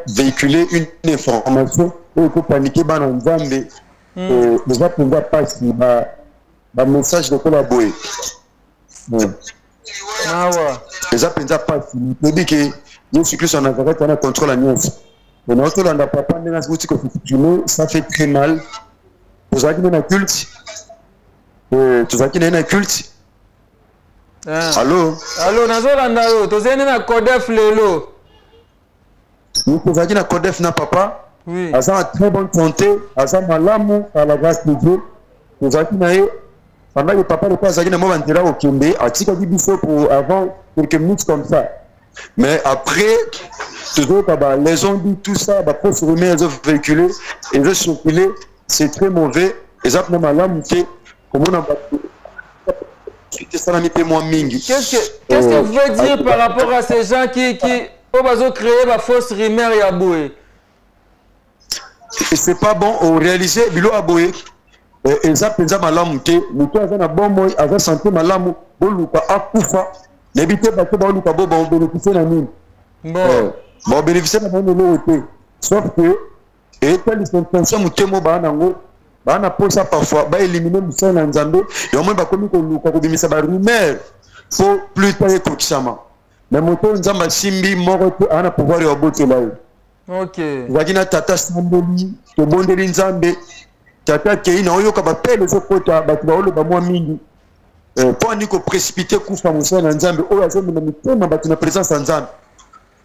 véhiculer une information et que paniquer ban nzambe déjà pouvoir passer ba message de collaborer. Déjà penza passer il dit que Jésus Christ en Nazareth on a contrôle la nuance. On a autour dans papa nena ce que ça fait très mal. Vous avez une culte tu as une culte. Allô? Allô, nazolanda yo, tozene na Kodef lelo. Nous tozaki na Kodef na papa. Oui. Asa en très bonne santé, asa malamu à la grâce de Dieu. Tozaki na ye pendant que papa le pas zaki na mo bantela au Kimbe, atika di biso pour avant quelques minutes comme ça. Mais après toujours les ont dit tout ça, bah pour se remettre, ils ont véhiculé, ils ont circulé c'est très mauvais. Exemple, dans ma lame, comment on a ça n'a mis moins mingi. Qu'est-ce que vous pouvez dire par rapport à ces gens qui ont créé la fausse rumeur et aboué? Et c'est pas bon au réaliser bilo aboué. Et ça pensa malamu te, muto azana bon moi, aza santé malamu, boluka akufa. N'habitez pas que boluka bo bon bénéficier na nini. Bon bénéficier na nini l'autre. Sauf que et tel sont pensé mutemo ba nango. Bana posa parfois ba éliminer musa na nzambe yo mo ba komi ko luka ko bimisa ba rumeur faut plus tard ko kisama mais moto nzamba simbi moko to ana pouvoir yo botela yo. OK wakina tata sambeli to bondeli nzambe tata ke ina oyo ka ba pele zo kota ba tuba olo ba mwa mingi pour ni ko précipiter kufa musa na nzambe oyo azo mena mitema ba tuna présence na nzambe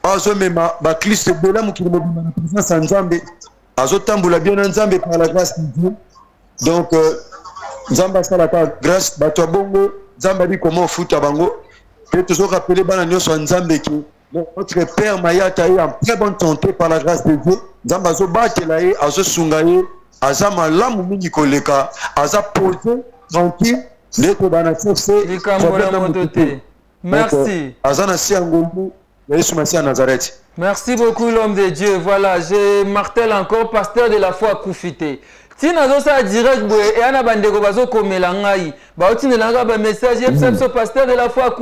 azo mema ba Christ bela mukili mo na présence na nzambe azo tamboula bien na nzambe par la grâce de Dieu. Donc nzamba sala ta grâce bato bongo nzamba dit comment fouta bango et toujours rappeler bana nyoso nzambe ki notre père Mayata est en très bonne santé par la grâce de Dieu. Nzamba zo batela ye azo sungaye azama lamu mingi koleka aza posé tranquille leto bana forcé merci azana siangombu Yesu Masia Nazareth. Merci beaucoup l'homme de Dieu. Voilà, je martèle encore pasteur de la foi Koufité. Si nous avons ça direct et ana bandeko bazo komelangai ba otine langa ba message pasteur de la foi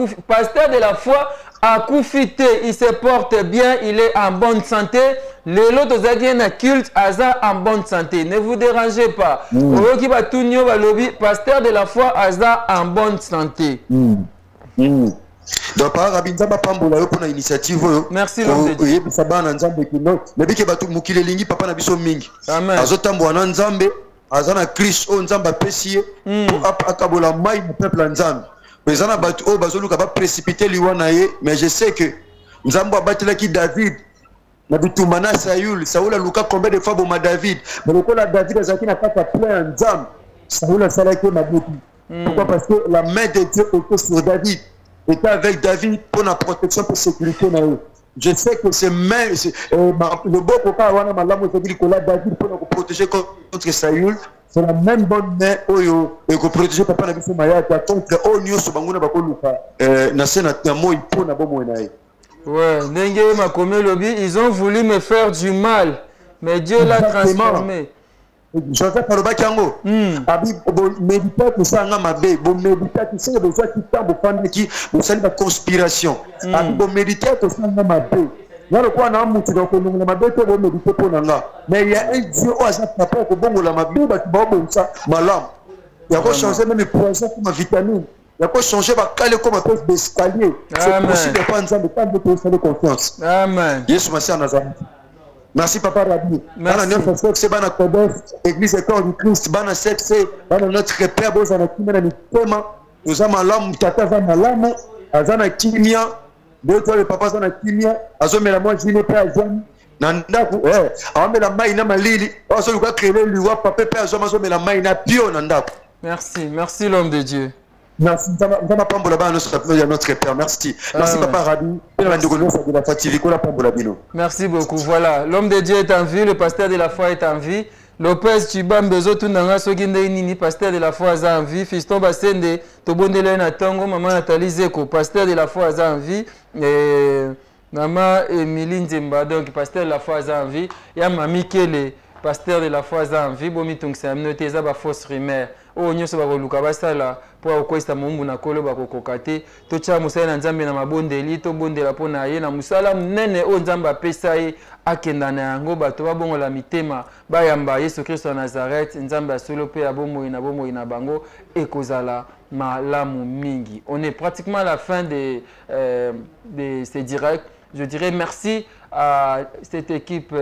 a Koufité, il se porte bien, il est en bonne santé. Les autres na culte aza en bonne santé. Ne vous dérangez pas. Oyoki ba tunyo ba lobi pasteur de la foi aza en bonne santé. Donc par Rabinzamba Pambola yo pona initiative yo. Merci l'homme de Dieu. Sabana nzambe kino. Lebike batu mukile lingi papa na biso mingi. Amen. Azotambo na nzambe, azana Christ o nzamba pesie pour akabola mai na peuple nzambe. Mais ana batu o bazoluka ba précipiter liwana ye, mais je sais que nzambo abatela ki David na bitumana Saül, Saül a luka combien de fois boma David. Mais le la David azaki na kata plein nzambe. Saül a salaki mabuti. Pourquoi? Parce que la main de Dieu était sur David. Était avec David pour la protection, pour la sécurité. Je sais que c'est même le bon coca wana malamu c'est que David pour nous protéger contre Saül, c'est la même bonne main oyo et que protéger papa na biso mayata contre onyo so banguna bakoluka na sena tamo ipo na bomo nae. Ouais, ndenge makomé lobi, ils ont voulu me faire du mal, mais Dieu l'a transformé. Joseph Alobaki yango abi méditer tout ça nga mabe bo méditer tout ça besoin qui temps bo fanda qui bo sali ba conspiration abi bo méditer tout ça nga mabe yalo kwa na mutu do ko ngula mabe to bo méditer pour nga mais il y a un Dieu au asa papa ko bongo la mabe ba ba bo ça malam ya ko changer même poison comme vitamine ya ko changer ba kale comme un peu d'escalier c'est possible de prendre ça de temps de faire confiance. Amen. Yesu Masia Nazareth. Merci Papa Rabbi. Bana notre sexe bana Kodesh, Église et corps du Christ, bana sexe, bana notre Père bozana kimena ni tema, nous avons l'âme tata zana l'âme, azana kimia, deux toi le papa zana kimia, azomela moi je n'ai pas azana. Nanda ku amela mai na malili, aso luka créer liwa papa père azomela mai na pio nanda. Merci, merci l'homme de Dieu. Merci, notre Père. Merci. Merci, Papa Rabbi. Merci beaucoup. Voilà, l'homme de Dieu est en vie, le pasteur de la foi est en vie. Lopez Chibam Bezo Tunanga Soginde Nini, pasteur de la foi est en vie. Fiston Basende, Tobondele Natango, Maman Nathalie Zeko, pasteur de la foi est en vie. Et Maman Emilie Nzemba, donc pasteur de la foi est en vie. Il y a Mami Kele, pasteur de la foi est en vie. Bomi Tungsam, Noteza ba fausse rumeur. Oh nyoso ba koluka basala po koista mombu na kolo ba kokokate to cha musala na nzambe na mabondeli to bondela po na ye na musala munene o nzamba pesa ye akenda na yango bato ba bongo la mitema ba yamba Yesu Kristo na Nazareth nzambe asolo pe ya bomo na bango ekozala malamu mingi. On est pratiquement à la fin de ces directs. Je dirais merci à cette équipe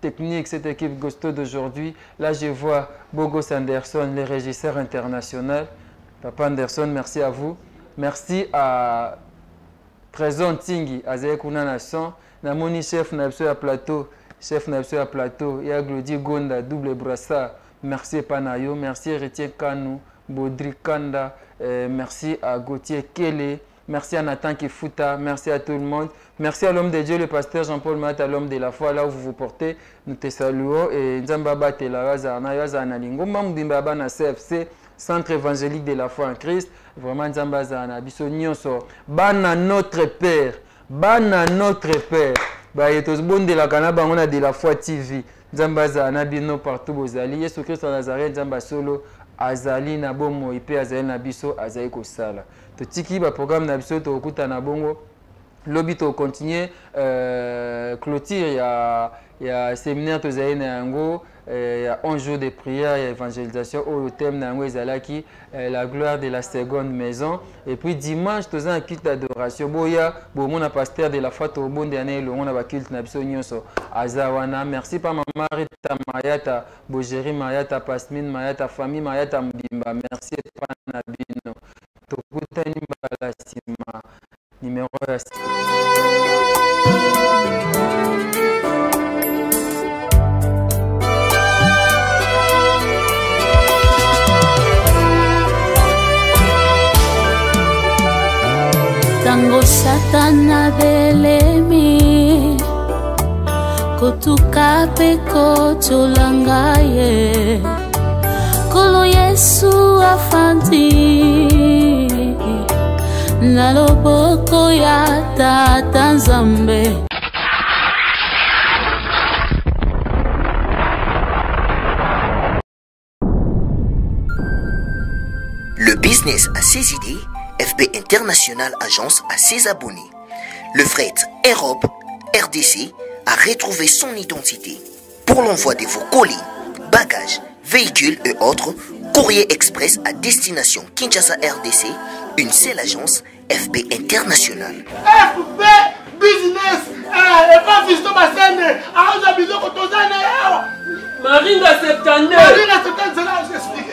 technique, cette équipe Gosto d'aujourd'hui. Là, je vois Bogos Anderson, le régisseur international. Papa Anderson, merci à vous. Merci à Trésor Tingi, à Zékouna Nasson, Namoni chef Napso à plateau, chef Napso à plateau, et à Glody Gonda, double brassard. Merci Panayo, merci Héritier Kanou, Baudry Kanda, merci à Gauthier Kele. Merci à Nathan Kifuta. Merci à tout le monde. Merci à l'homme de Dieu, le pasteur Jean-Paul Mat, à l'homme de la foi, là où vous vous portez. Nous te saluons. Et Nzambaba Telawazana, Yazana Lingomba, Mdimbaba na CFC, Centre évangélique de la foi en Christ. Vraiment, Nzambazana, Bissonioso. Bana notre Père. Bana notre Père. Bayetos bon de la Canaba, on a de la foi TV. Nzambazana, Bino partout, Bozali. Yesu Christ en Nazareth, Nzamba Solo. Azali na bomo ipe azali na biso azali kosala to tiki ba programme na biso to okuta na bongo lobi to continuer clôture ya séminaire to zali na yango ya 11 jours de prière et évangélisation au thème na yango ezalaki la gloire de la seconde maison et puis dimanche to za culte d'adoration boya bomona pasteur de la foi to bonde ane elongo na ba culte na biso nyonso azawana merci pa mama Rita Mayata Bogeri Mayata Pasmine Mayata famille Mayata Mbimba merci pa na bino to kutani mbala sima numéro ya Tango satana belemi kotuka pe kotolanga ye kolo Yesu afandi na loboko ya tata Nzambe. Le business a ses idées, FB International Agence a ses abonnés. Le fret Europe, RDC, a retrouvé son identité. Pour l'envoi de vos colis, bagages, véhicules et autres, courrier express à destination Kinshasa RDC, une seule agence, FB International. FB Business, et pas Fiston Bassene, Aouza Bizoko Tozane, Maringa Septande. Maringa Septande, j'explique.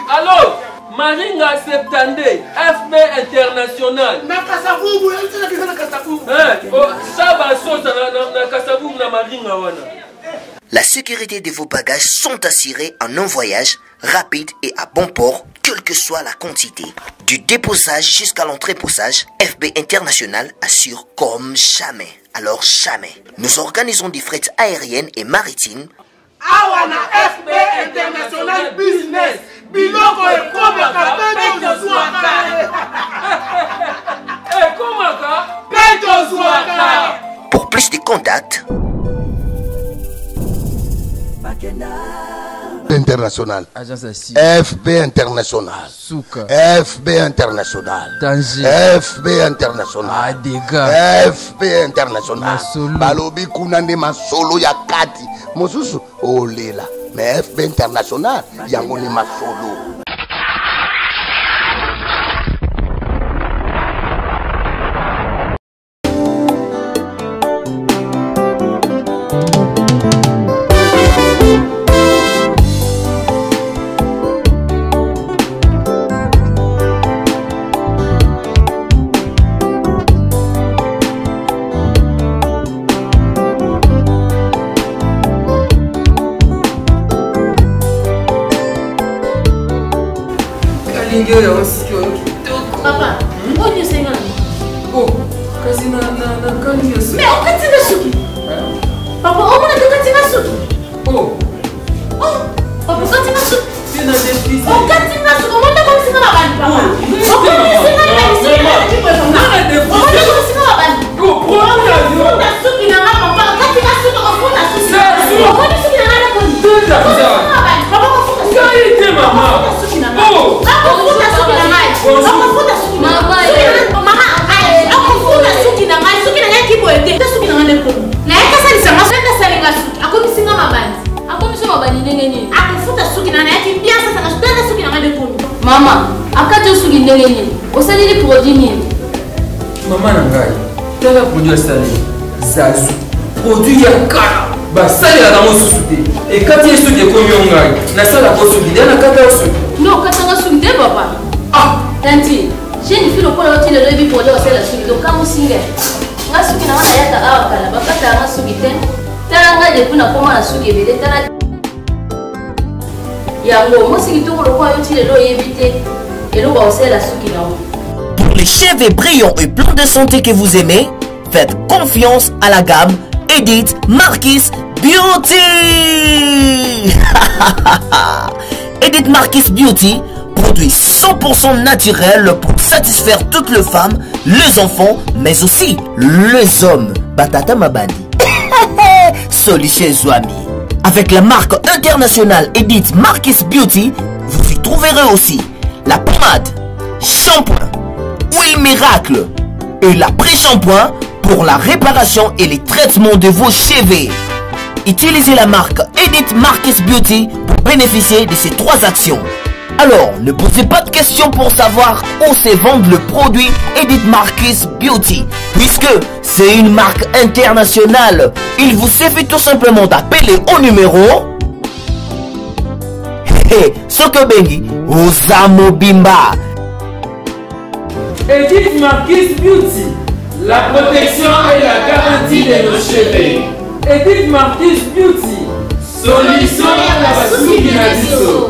Alors, Maringa Septande, FB International. Na Kasavubu, elle dit que na Kasavubu. Ça va sauter na Kasavubu na Maringa wana. La sécurité de vos bagages sont assurées en un voyage rapide et à bon port, quelle que soit la quantité. Du déposage jusqu'à l'entreposage, FB International assure comme jamais. Alors jamais. Nous organisons des frettes aériennes et maritimes. Awana FB International Business. Biloko e komaka peto zwaka. E komaka peto zwaka. Pour plus de contacts, International. FB International. Souka. FB International. Danger. FB International. Adega. FB International. Masolo. Balobi kunande masolo ya kati. Mosusu olela. Mais FB International yango ni masolo. Papa, où tu sais? Oh, kasi na kani yesu. Mais on katina suki. Papa, on m'a dit katina suki. Oh. Oh, papa katina suki. Tu n'as des fils. On katina suki. On m'a dit comme si on a bandi papa. On m'a dit comme si on a bandi papa. On m'a dit comme si on a bandi. Oh, prends l'avion. On a suki na papa. Katina suki on fout la suki. On m'a dit suki na la bandi. Tout à fait. Papa, on fout la suki. Ça y est, maman. Oh. On fout la suki na mai. On fout la suki na mai. Maman, on fout la suki na mai. Suki na mai qui peut aider. Suki na mai pour. Na yaka sali sama senda sali nga suki. Ako misinga mabandi. Ako misinga mabandi ndenge nini? Akufuta suki na mai qui bien ça na senda suki na mai pour. Mama, akato suki ndenge nini? Osali ni produit nini? Maman nangai. Tanga produit sali. Zazu. Produit ya kala. Ba sali la dans société. Et quand il est suki ko yongai. Na sala ko suki na kata suki. Non, katanga suki de papa. Ah, tanti. J'ai une fille au point où tu le levis pour dire c'est la suki. Donc quand vous signez, nga suki na wana yaka awa kala. Bakata nga suki ten. Tanga de kuna koma na suki bede tala. Yango, moi si tu le point où tu le lo éviter. Et le ba osé la suki na. Pour les cheveux brillants et pleins de santé que vous aimez, faites confiance à la gamme Edith Marquis Beauty. Edith Marquis Beauty, produit 100% naturel pour satisfaire toutes les femmes, les enfants, mais aussi les hommes. Batata Mabandi. Solution Zouami. Avec la marque internationale Edith Marquis Beauty, vous y trouverez aussi la pommade, shampoing, huile miracle et l'après-shampoing pour la réparation et les traitements de vos cheveux. Utilisez la marque Edith Marquis Beauty pour bénéficier de ces 3 actions. Alors, ne posez pas de questions pour savoir où se vend le produit Edith Marquis Beauty, puisque c'est une marque internationale. Il vous suffit tout simplement d'appeler au numéro Sokobengi Osamo Bimba. Edith Marquis Beauty, la protection et la garantie de nos cheveux. Edith Marquis Beauty, solution à la souki na biso.